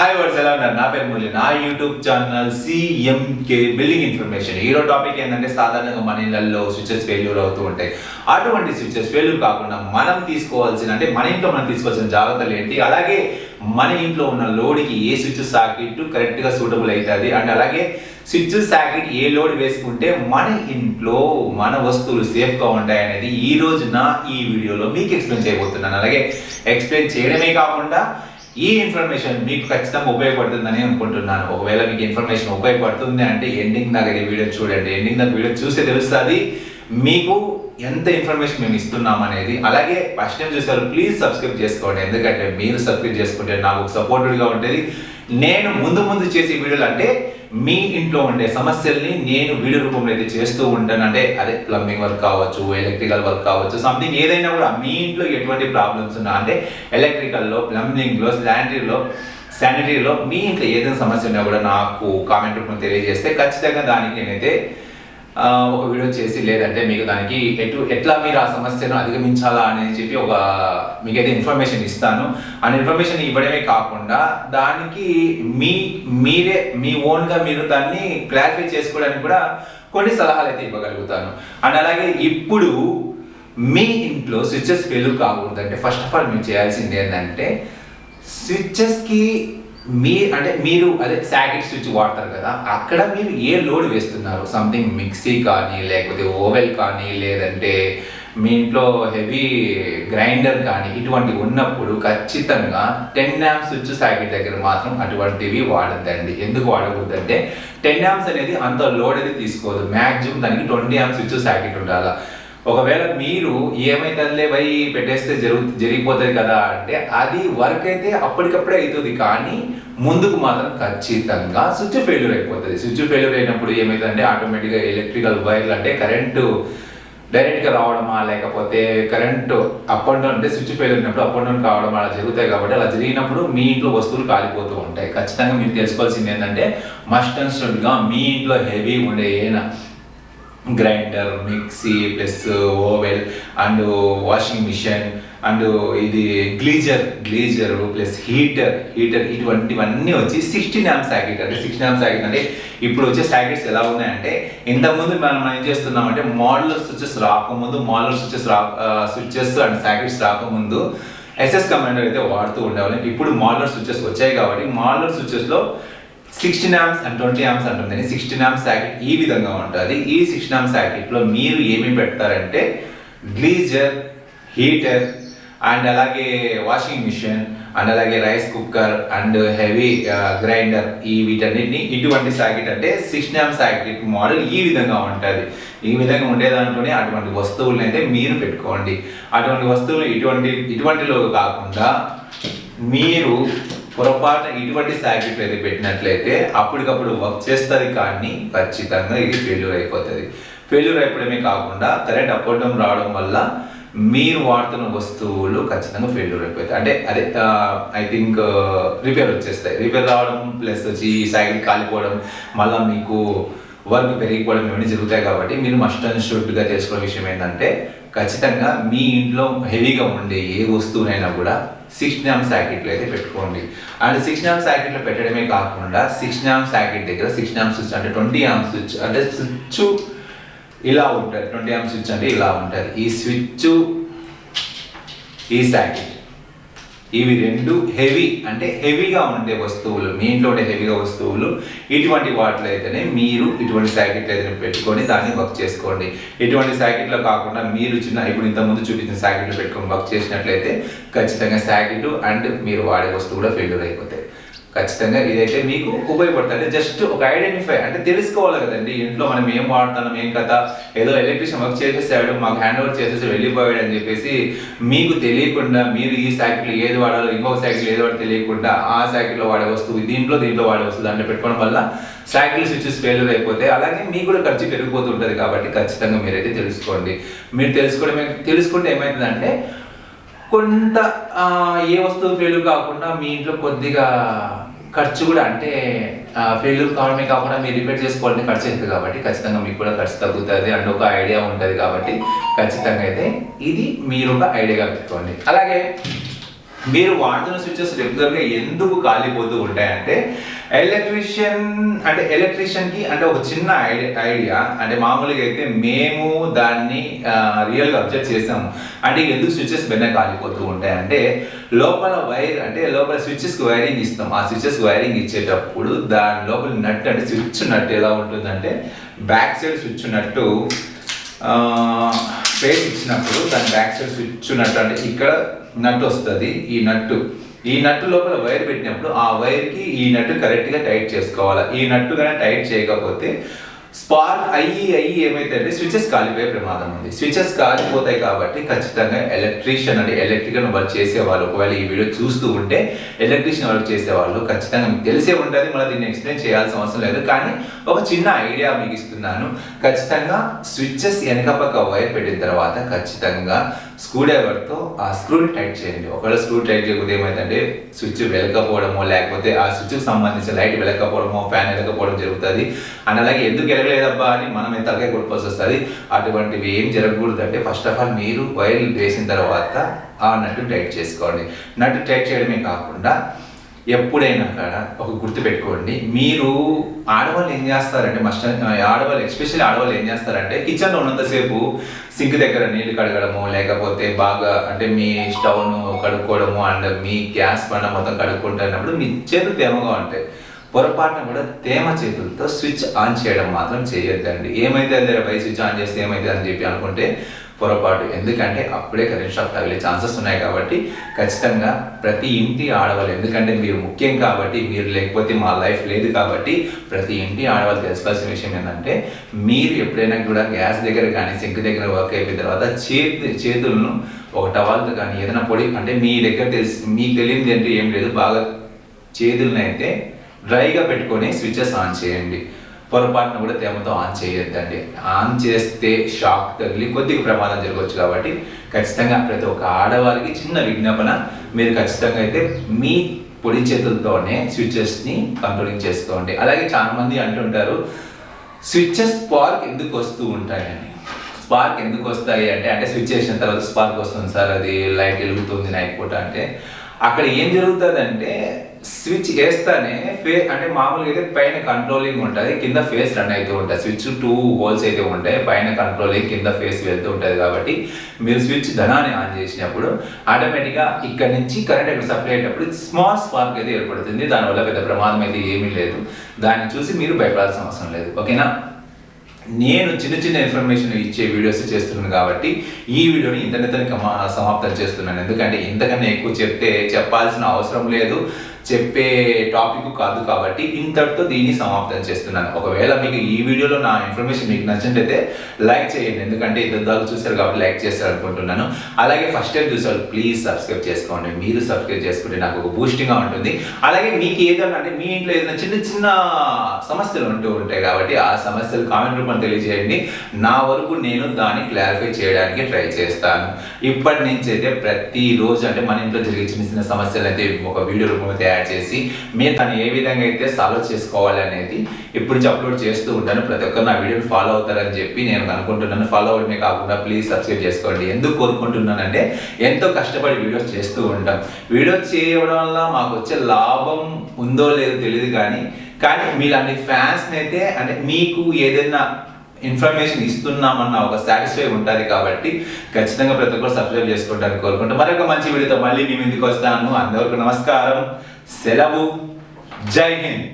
Hi words ఎలా ఉన్నారు? నా పేరు మురళి. నా యూట్యూబ్ ఛానల్ సిఎంకే బిల్డింగ్ ఇన్ఫర్మేషన్. ఈరోజు టాపిక్ ఏంటంటే సాధారణంగా మన ఇళ్లలో స్విచెస్ ఫెయిల్యూర్ అవుతూ ఉంటాయి. అటువంటి స్విచెస్ ఫెయిల్యూర్ కాకుండా మన ఇంట్లో మనం తీసుకోవాల్సిన జాగ్రత్తలు ఏంటి, అలాగే మన ఇంట్లో ఉన్న లోడ్కి ఏ స్విచ్ సాకెట్ కరెక్ట్గా సూటబుల్ అవుతుంది అండ్ అలాగే స్విచ్ సాకెట్ ఏ లోడ్ వేసుకుంటే మన ఇంట్లో మన వస్తువులు సేఫ్గా ఉంటాయి అనేది ఈ రోజు ఈ వీడియోలో మీకు ఎక్స్ప్లెయిన్ చేయబోతున్నాను. అలాగే ఎక్స్ప్లెయిన్ చేయడమే కాకుండా ఈ ఇన్ఫర్మేషన్ మీకు ఖచ్చితంగా ఉపయోగపడుతుందని అనుకుంటున్నాను. ఒకవేళ మీకు ఇన్ఫర్మేషన్ ఉపయోగపడుతుంది అంటే ఎండింగ్ దాకా ఈ వీడియో చూడండి. ఎండింగ్ దాకా వీడియో చూస్తే తెలుస్తుంది మీకు ఎంత ఇన్ఫర్మేషన్ మేము ఇస్తున్నాం అనేది. అలాగే ఫస్ట్ టైం చూసారు ప్లీజ్ సబ్స్క్రైబ్ చేసుకోండి, ఎందుకంటే మీరు సబ్స్క్రైబ్ చేసుకుంటే నాకు సపోర్టివ్గా ఉంటుంది. నేను ముందు చేసే వీడియోలు అంటే మీ ఇంట్లో ఉండే సమస్యల్ని నేను వీడియో రూపంలో అయితే చేస్తూ ఉంటాను. అంటే అదే ప్లంబింగ్ వర్క్ కావచ్చు, ఎలక్ట్రికల్ వర్క్ కావచ్చు, సంథింగ్ ఏదైనా కూడా మీ ఇంట్లో ఎటువంటి ప్రాబ్లమ్స్ ఉన్నా అంటే ఎలక్ట్రికల్లో, ప్లంబింగ్లో, శానిటరీలో మీ ఇంట్లో ఏదైనా సమస్య ఉన్నా కూడా నాకు కామెంట్ రూపంలో తెలియజేస్తే ఖచ్చితంగా దానికి నేనైతే ఒక వీడియో చేసి లేదంటే మీకు దానికి ఎట్లా మీరు ఆ సమస్యను అధిగమించాలా అని చెప్పి మీకైతే ఇన్ఫర్మేషన్ ఇస్తాను. ఆ ఇన్ఫర్మేషన్ ఇవ్వడమే కాకుండా దానికి మీ ఓన్గా మీరు దాన్ని క్లారిఫై చేసుకోవడానికి కూడా కొన్ని సలహాలు అయితే ఇవ్వగలుగుతాను. అండ్ అలాగే ఇప్పుడు మీ ఇంట్లో స్విచెస్ ఫెయిల్యూర్ కాకూడదంటే ఫస్ట్ ఆఫ్ ఆల్ మీరు చేయాల్సింది ఏంటంటే స్విచెస్కి మీరు అదే సాకెట్ స్విచ్ వాడతారు కదా, అక్కడ మీరు ఏ లోడ్ వేస్తున్నారు, సంథింగ్ మిక్సీ కానీ లేకపోతే ఓవెల్ కానీ లేదంటే మీ ఇంట్లో హెవీ గ్రైండర్ కానీ ఇటువంటివి ఉన్నప్పుడు ఖచ్చితంగా 10 amps స్విచ్ సాకెట్ దగ్గర మాత్రం అటువంటివి వాడద్దండి. ఎందుకు వాడకూడదంటే 10 amps అనేది అంత లోడ్ అనేది తీసుకోదు. మ్యాక్సిమం దానికి 20 amps స్విచ్ సాకెట్ ఉండాలి. ఒకవేళ మీరు ఏమైతుందిలే పోయి పెట్టేస్తే జరిగిపోతుంది కదా అంటే అది వర్క్ అయితే అప్పటికప్పుడే అవుతుంది, కానీ ముందుకు మాత్రం ఖచ్చితంగా స్విచ్ ఫెయిల్యూర్ అయిపోతుంది. స్విచ్ ఫెయిల్యూర్ అయినప్పుడు ఏమైతుందంటే ఆటోమేటిక్గా ఎలక్ట్రికల్ వైర్లు అంటే కరెంటు డైరెక్ట్గా రావడమా లేకపోతే కరెంటు అప్ అండ్ డౌన్ అంటే స్విచ్ ఫెయిల్యూర్ అయినప్పుడు అప్ అండ్ డౌన్ కావడం అలా జరుగుతాయి. కాబట్టి అలా జరిగినప్పుడు మీ ఇంట్లో వస్తువులు కాలిపోతూ ఉంటాయి. ఖచ్చితంగా మీరు తెలుసుకోవాల్సింది ఏంటంటే మస్ట్ అండ్ షుడ్గా మీ ఇంట్లో హెవీ ఉండే ఏదైనా grinder, mixie plus oven and washing machine and ఇది గ్లీజర్ ప్లస్ హీటర్ ఇటువంటివన్నీ వచ్చి 16 amp సాకెట్. అంటే 16 amp సాకెట్ అంటే ఇప్పుడు వచ్చే సాకెట్స్ ఎలా ఉన్నాయంటే ఇంతకుముందు మనం ఏం చేస్తున్నామంటే మోడలర్ స్విచెస్ అండ్ సాకెట్స్ రాకముందు ఎస్ఎస్ కమాండర్ అయితే వాడుతూ ఉండేవాళ్ళం. ఇప్పుడు మోడలర్ స్విచెస్ వచ్చాయి కాబట్టి మోడలర్ స్విచెస్లో 16 amps అండ్ 20 amps అంటుంది. 16 amp సాకెట్ ఈ విధంగా ఉంటుంది. ఈ 16 amp సాకెట్లో మీరు ఏమి పెడతారంటే గ్లీజర్, హీటర్ అండ్ అలాగే వాషింగ్ మిషన్ అండ్ అలాగే rice cooker and heavy grinder వీటన్నిటిని ఇటువంటి సాకెట్ అంటే 16 amp సాకెట్ మోడల్ ఈ విధంగా ఉంటుంది. ఈ విధంగా ఉండేదాంట్లోనే అటువంటి వస్తువులను అయితే మీరు పెట్టుకోండి. అటువంటి వస్తువులు ఇటువంటిలో కాకుండా మీరు పొరపాటున ఇటువంటి సాకెట్లు అయితే పెట్టినట్లయితే అప్పటికప్పుడు వర్క్ చేస్తుంది, కానీ ఖచ్చితంగా ఇది ఫెయిల్యూర్ అయిపోతుంది. ఫెయిల్యూర్ అయిపోవడమే కాకుండా కరెంట్ అప్ అండ్ డౌన్ రావడం వల్ల మీరు వాడుతున్న వస్తువులు ఖచ్చితంగా ఫెయిల్యూర్ అయిపోతాయి. అంటే అదే ఐ థింక్ రిపేర్ వచ్చేస్తాయి. రిపేర్ రావడం ప్లస్ వచ్చి సాకెట్ కాలిపోవడం మళ్ళీ మీకు వర్క్ పెరిగిపోవడం ఇవన్నీ జరుగుతాయి. కాబట్టి మీరు మస్ట్ అండ్ షుడ్గా తెలుసుకునే విషయం ఏంటంటే ఖచ్చితంగా మీ ఇంట్లో హెవీగా ఉండే ఏ వస్తువునైనా కూడా 16 amp సాకెట్లు అయితే పెట్టుకోండి. అండ్ 16 amp సాకెట్లు పెట్టడమే కాకుండా 16 amp సాకెట్ దగ్గర 16 amp స్విచ్ అంటే 20 amp స్విచ్ అంటే స్విచ్ ఇలా ఉంటుంది. 20 amp స్విచ్ అంటే ఇలా ఉంటుంది. ఈ స్విచ్, ఈ సాకెట్ ఇవి రెండు హెవీగా ఉండే వస్తువులు, మీ ఇంట్లో ఉండే హెవీగా వస్తువులు ఇటువంటి వాటిలో అయితేనే మీరు ఇటువంటి సాకెట్లు అయితే పెట్టుకొని దాన్ని వర్క్ చేసుకోండి. ఇటువంటి సాకెట్లో కాకుండా మీరు ఇప్పుడు ఇంతకుముందు చూపించిన సాకెట్లు పెట్టుకొని వర్క్ చేసినట్లయితే ఖచ్చితంగా సాకెట్ అండ్ మీరు వాడే వస్తువు కూడా ఫెయిల్యూర్ అయిపోతాయి. ఖచ్చితంగా ఇదైతే మీకు ఉపయోగపడుతుంది. అంటే జస్ట్ ఒక ఐడెంటిఫై అంటే తెలుసుకోవాలి కదండి, ఇంట్లో మనం ఏం వాడుతున్నాం ఏం కదా, ఏదో ఎలక్ట్రీషియన్ వర్క్ చేసేసాడు మాకు హ్యాండ్ ఓవర్ చేసేసి వెళ్ళిపోయాడు అని చెప్పేసి మీకు తెలియకుండా మీరు ఈ సైకిల్ ఏది వాడాలో ఇంకొక సైకిల్ ఏది వాడో తెలియకుండా ఆ సైకిల్లో వాడే వస్తువు దీంట్లో వాడే వస్తువు దాంట్లో పెట్టుకోవడం వల్ల సైకిల్ స్విచెస్ ఫెయిల్యూర్ అయిపోతే అలాగే మీకు కూడా ఖర్చు పెరిగిపోతుంటుంది. కాబట్టి ఖచ్చితంగా మీరైతే తెలుసుకోండి. మీరు తెలుసుకుంటే ఏమవుతుందంటే కొంత ఏ వస్తువు ఫెయిల్యూర్ కాకుండా మీ ఇంట్లో కొద్దిగా ఖర్చు కూడా అంటే ఫెయిల్యూర్ కావడమే కాకుండా మీరు రిపేర్ చేసుకోవాలంటే ఖర్చు అవుతుంది. కాబట్టి ఖచ్చితంగా మీకు కూడా ఖర్చు తగ్గుతుంది అండ్ ఒక ఐడియా ఉంటుంది. కాబట్టి ఖచ్చితంగా అయితే ఇది మీరు ఒక ఐడియాగా పెట్టుకోండి. అలాగే మీరు వాడుతున్న స్విచెస్ రెగ్యులర్గా ఎందుకు కాలిపోతూ ఉంటాయంటే ఎలక్ట్రీషియన్కి అంటే ఒక చిన్న ఐడియా అంటే మామూలుగా అయితే మేము దాన్ని రియల్గా అబ్జర్వ్ చేసాము. అంటే ఎందుకు స్విచెస్ బెన్న కాలిపోతూ ఉంటాయంటే లోపల వైర్ అంటే లోపల స్విచెస్కి వైరింగ్ ఇస్తాం. ఆ స్విచెస్కి వైరింగ్ ఇచ్చేటప్పుడు దాని లోపల నట్ అంటే స్విచ్ నట్ ఎలా ఉంటుందంటే బ్యాక్ సైడ్ స్విచ్ నట్టు ఫేస్ ఇచ్చినప్పుడు దాని బ్యాక్ సైడ్ స్విచ్ నట్టు అంటే ఇక్కడ నట్టు వస్తుంది. ఈ నట్టు లోపల వైర్ పెట్టినప్పుడు ఆ వైర్కి ఈ నట్టు కరెక్ట్గా టైట్ చేసుకోవాలి. ఈ నట్టు కానీ టైట్ చేయకపోతే స్పార్క్ అయ్యి ఏమైతే స్విచెస్ కాలిపోయే ప్రమాదం ఉంది. స్విచెస్ కాలిపోతాయి కాబట్టి ఖచ్చితంగా ఎలక్ట్రీషియన్ అంటే ఎలక్ట్రికల్ వర్క్ చేసేవాళ్ళు ఒకవేళ ఈ వీడియో చూస్తూ ఉంటే ఎలక్ట్రీషియన్ వర్క్ చేసేవాళ్ళు ఖచ్చితంగా మీకు తెలిసే ఉంటుంది. మళ్ళీ దీన్ని ఎక్స్ప్లెయిన్ చేయాల్సిన అవసరం లేదు. కానీ ఒక చిన్న ఐడియా మీకు ఇస్తున్నాను. ఖచ్చితంగా స్విచెస్ వెనక పక్క వైర్ పెట్టిన తర్వాత ఖచ్చితంగా స్క్రూ డ్రైవర్తో ఆ స్క్రూని టైట్ చేయండి. ఒకవేళ స్క్రూ టైట్ చేయకపోతే ఏమైందంటే స్విచ్ వెలకపోవడమో లేకపోతే ఆ స్విచ్కి సంబంధించిన లైట్ వెలకపోవడమో ఫ్యాన్ వెలకపోవడం జరుగుతుంది. అండ్ అలాగే ఎందుకు వెలగలేదబ్బా అని మనం తలకాయ కొట్టుకోవాల్సి వస్తుంది. అటువంటివి ఏం జరగకూడదు అంటే ఫస్ట్ ఆఫ్ ఆల్ మీరు వైర్ వేసిన తర్వాత ఆ నట్టు టైట్ చేసుకోండి. నట్టు టైట్ చేయడమే కాకుండా ఎప్పుడైనా కాడ ఒక గుర్తు పెట్టుకోండి. మీరు ఆడవాళ్ళు ఏం చేస్తారంటే ఎస్పెషల్లీ ఆడవాళ్ళు ఏం చేస్తారంటే కిచెన్లో ఉన్నంతసేపు సింక్ దగ్గర నీళ్లు కడగడము లేకపోతే బాగా అంటే మీ స్టవ్ను కడుక్కోవడము అండ్ మీ గ్యాస్ బండ మొత్తం కడుక్కుంటున్నప్పుడు మీ చేతులు తేమగా ఉంటాయి. పొరపాటున కూడా తేమ చేతులతో స్విచ్ ఆన్ చేయడం మాత్రం చేయొద్దండి. ఏమైతే అదే పై స్విచ్ ఆన్ చేస్తే ఏమైతే అని చెప్పి అనుకుంటే పొరపాటు. ఎందుకంటే అప్పుడే కరెంట్ షాక్ తగిలే ఛాన్సెస్ ఉన్నాయి. కాబట్టి ఖచ్చితంగా ప్రతి ఇంటి ఆడవాళ్ళు, ఎందుకంటే మీరు ముఖ్యం కాబట్టి, మీరు లేకపోతే మా లైఫ్ లేదు కాబట్టి ప్రతి ఇంటి ఆడవాళ్ళు తెలుసుకోవాల్సిన విషయం ఏంటంటే మీరు ఎప్పుడైనా కూడా గ్యాస్ దగ్గర కానీ సింక్ దగ్గర వర్క్ అయిపోయిన తర్వాత చేతులను ఒక టవాల్తో కానీ ఏదైనా పొడి అంటే మీ దగ్గర మీకు తెలియదు అంటే ఏం లేదు, బాగా చేతులను అయితే డ్రైగా పెట్టుకొని స్విచెస్ ఆన్ చేయండి. పొరపాటున కూడా తేమతో ఆన్ చేయొద్దండి. ఆన్ చేస్తే షాక్ తగిలి కొద్దిగా ప్రమాదం జరగవచ్చు. కాబట్టి ఖచ్చితంగా ప్రతి ఒక్క ఆడవారికి చిన్న విజ్ఞాపన, మీరు ఖచ్చితంగా అయితే మీ పొడి చేతులతోనే స్విచెస్ని కంట్రోలింగ్ చేసుకోండి. అలాగే చాలా మంది అంటుంటారు స్విచెస్ స్పార్క్ ఎందుకు వస్తూ ఉంటాయని. స్పార్క్ ఎందుకు వస్తాయి అంటే స్విచ్ చేసిన తర్వాత స్పార్క్ వస్తుంది సార్, అది లైట్ వెలుగుతుంది నైట్ పూట అంటే అక్కడ ఏం జరుగుతుందంటే స్విచ్ వేస్తానే అంటే మామూలుగా అయితే పైన కంట్రోలింగ్ ఉంటుంది, కింద ఫేస్ రన్ అవుతూ ఉంటుంది. స్విచ్ 2 హోల్స్ అయితే ఉంటాయి, పైన కంట్రోలింగ్ కింద ఫేస్ వెళ్తూ ఉంటుంది. కాబట్టి మీరు స్విచ్ ధనాన్ని ఆన్ చేసినప్పుడు ఆటోమేటిక్గా ఇక్కడ నుంచి కరెంట్ ఇక్కడ సప్లై అయ్యేటప్పుడు స్మాల్ స్పార్క్ అయితే ఏర్పడుతుంది. దానివల్ల పెద్ద ప్రమాదం అయితే ఏమీ లేదు. దాన్ని చూసి మీరు భయపడాల్సిన అవసరం లేదు. ఓకేనా? నేను చిన్న ఇన్ఫర్మేషన్ ఇచ్చే వీడియోస్ చేస్తున్నాను కాబట్టి ఈ వీడియోని ఇంతటితో సమాప్తం చేస్తున్నాను. ఎందుకంటే ఇంతకన్నా ఎక్కువ చెప్పాల్సిన అవసరం లేదు, చెప్పే టాపిక్ కాదు. కాబట్టి ఇంతటితో దీన్ని సమాప్తం చేస్తున్నాను. ఒకవేళ మీకు ఈ వీడియోలో నా ఇన్ఫర్మేషన్ మీకు నచ్చినట్లయితే లైక్ చేయండి. ఎందుకంటే ఇంత దాకా చూసారు కాబట్టి లైక్ చేస్తారు అనుకుంటున్నాను. అలాగే ఫస్ట్ టైం చూసారు ప్లీజ్ సబ్స్క్రైబ్ చేసుకోండి. మీరు సబ్స్క్రైబ్ చేసుకుంటే నాకు ఒక బూస్టింగ్గా ఉంటుంది. అలాగే మీకు ఏదైనా అంటే మీ ఇంట్లో ఏదైనా చిన్న సమస్యలు ఉంటూ ఉంటాయి కాబట్టి ఆ సమస్యలు కామెంట్ రూపంలో తెలియజేయండి. నా వరకు నేను దాన్ని క్లారిఫై చేయడానికి ట్రై చేస్తాను. ఇప్పటి నుంచి అయితే ప్రతిరోజు అంటే మన ఇంట్లో జరిగే చిన్న సమస్యలు అయితే ఒక వీడియో రూపంలో తయారు చేసి మీరు దాన్ని ఏ విధంగా అయితే సాల్వ్ చేసుకోవాలి అనేది ఇప్పుడు అప్లోడ్ చేస్తూ ఉంటాను. ప్రతి ఒక్కరు నా వీడియోని ఫాలో అవుతారని చెప్పి నేను అనుకుంటున్నాను. ఫాలో అవడమే కాకుండా ప్లీజ్ సబ్స్క్రైబ్ చేసుకోండి. ఎందుకు కోరుకుంటున్నానంటే ఎంతో కష్టపడి వీడియోస్ చేస్తూ ఉంటాం. వీడియోస్ చేయడం వల్ల మాకు వచ్చే లాభం ఉందో లేదో తెలియదు, కానీ మీలాంటి ఫ్యాన్స్ని అయితే అంటే మీకు ఏదైనా ఇన్ఫర్మేషన్ ఇస్తున్నామన్న ఒక సాటిస్ఫై ఉంటుంది. కాబట్టి ఖచ్చితంగా ప్రతి ఒక్కరు సబ్స్క్రైబ్ చేసుకుంటారని కోరుకుంటూ మరొక మంచి వీడియోతో మళ్ళీ మీ ముందుకు వస్తాను. అందరికీ నమస్కారం, సెలవు, జై హింద్.